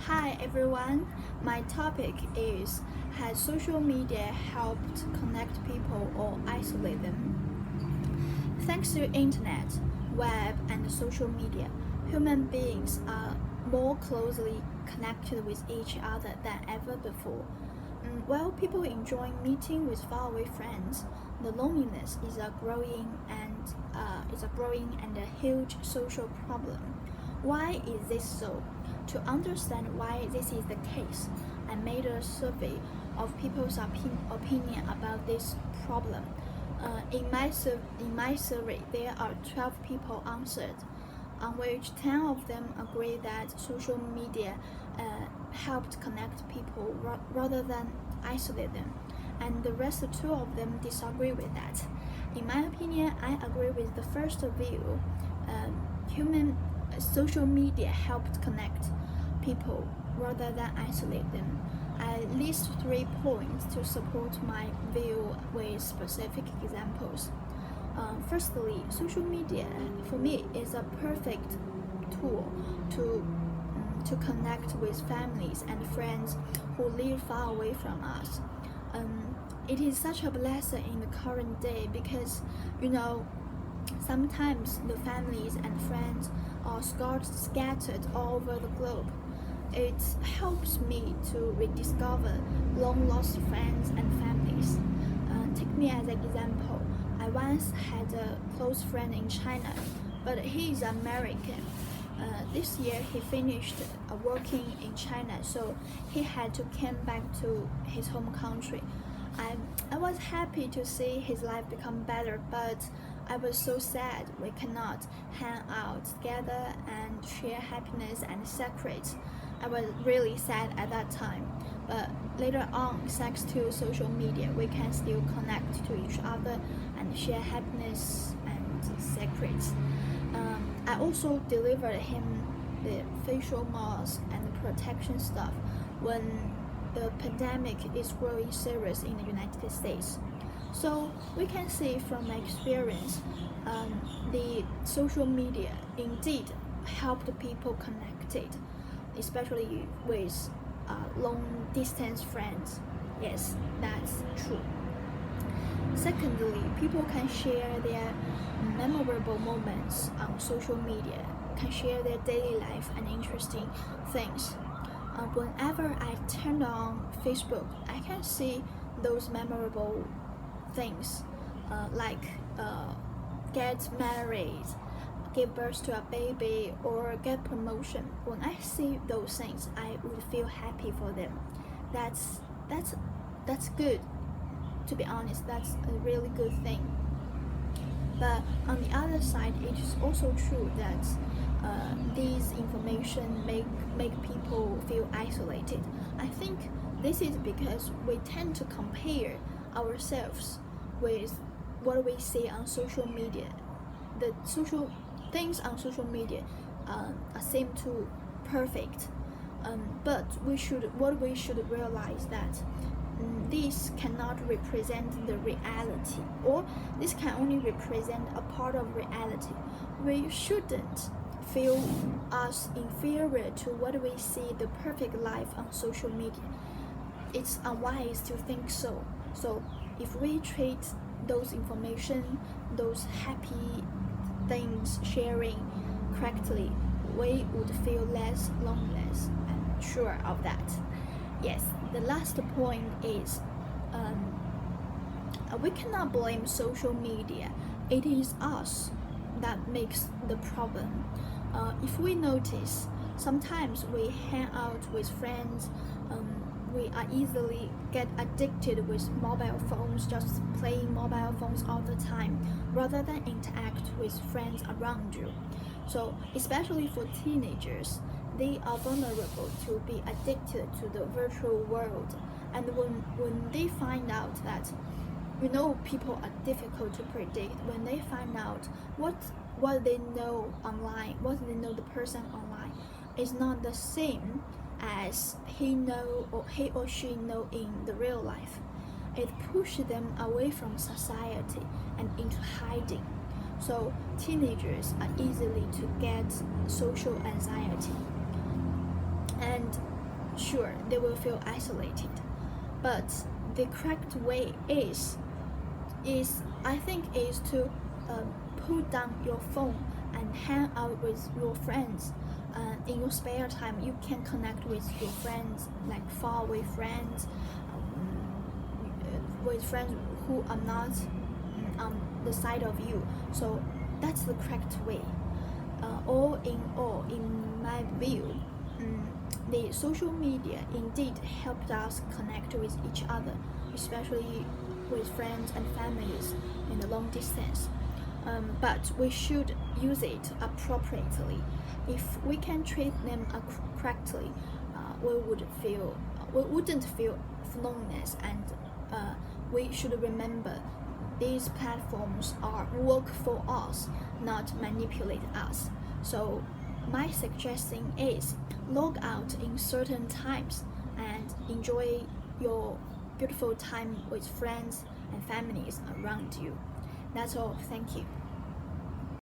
Hi everyone, my topic is: has social media helped connect people or isolate them? Thanks to internet, web and social media, human beings are more closely connected with each other than ever before. While people enjoy meeting with faraway friends, the loneliness is a growing and a huge social problem. Why is this so? To understand why this is the case, I made a survey of people's opinion about this problem. In my survey, there are 12 people answered, on which 10 of them agree that social media helped connect people rather than isolate them, and the rest 2 of them disagree with that. In my opinion, I agree with the first view. Human social media helped connect people rather than isolate them. I list 3 points to support my view with specific examples. Firstly, social media for me is a perfect tool to connect with families and friends who live far away from us. It is such a blessing in the current day because sometimes the families and friends are scattered all over the globe. It helps me to rediscover long lost friends and families. Take me as an example. I once had a close friend in China, but he is American. This year he finished working in China, so he had to come back to his home country. I was happy to see his life become better, but I was so sad we cannot hang out together and share happiness and secrets. I was really sad at that time, but later on, thanks to social media, we can still connect to each other and share happiness and secrets. I also delivered him the facial mask and protection stuff when the pandemic is growing serious in the United States. So we can see from my experience, the social media indeed helped people connected, especially with long distance friends. Yes, that's true. Secondly, people can share their memorable moments on social media, can share their daily life and interesting things. Whenever I turn on Facebook, I can see those memorable things, like get married, give birth to a baby, or get promotion. When I see those things, I would feel happy for them. That's good. To be honest, that's a really good thing. But on the other side, it is also true that these information make people feel isolated. I think this is because we tend to compare ourselves with what we see on social media. The social things on social media seem to perfect, but what we should realize that this cannot represent the reality, or this can only represent a part of reality. We shouldn't feel us inferior to what we see the perfect life on social media. It's unwise to think so. So if we treat those information, those happy things sharing correctly, we would feel less loneliness. I'm sure of that. Yes, the last point is we cannot blame social media. It is us that makes the problem. If we notice, sometimes we hang out with friends, we are easily get addicted with mobile phones, just playing mobile phones all the time, rather than interact with friends around you. So especially for teenagers, they are vulnerable to be addicted to the virtual world. And when they find out that, people are difficult to predict. When they find out what they know online, what they know the person online is not the same as he or she know in the real life, it pushes them away from society and into hiding. So teenagers are easily to get social anxiety. And sure they will feel isolated. But the correct way is I think is to put down your phone and hang out with your friends. In your spare time, you can connect with your friends, like faraway friends, with friends who are not on the side of you. So that's the correct way. All in all, in my view, the social media indeed helped us connect with each other, especially with friends and families in the long distance. But we should use it appropriately. If we can treat them correctly, we wouldn't feel loneliness, and we should remember these platforms are work for us, not manipulate us. So my suggestion is log out in certain times and enjoy your beautiful time with friends and families around you. That's all. Thank you.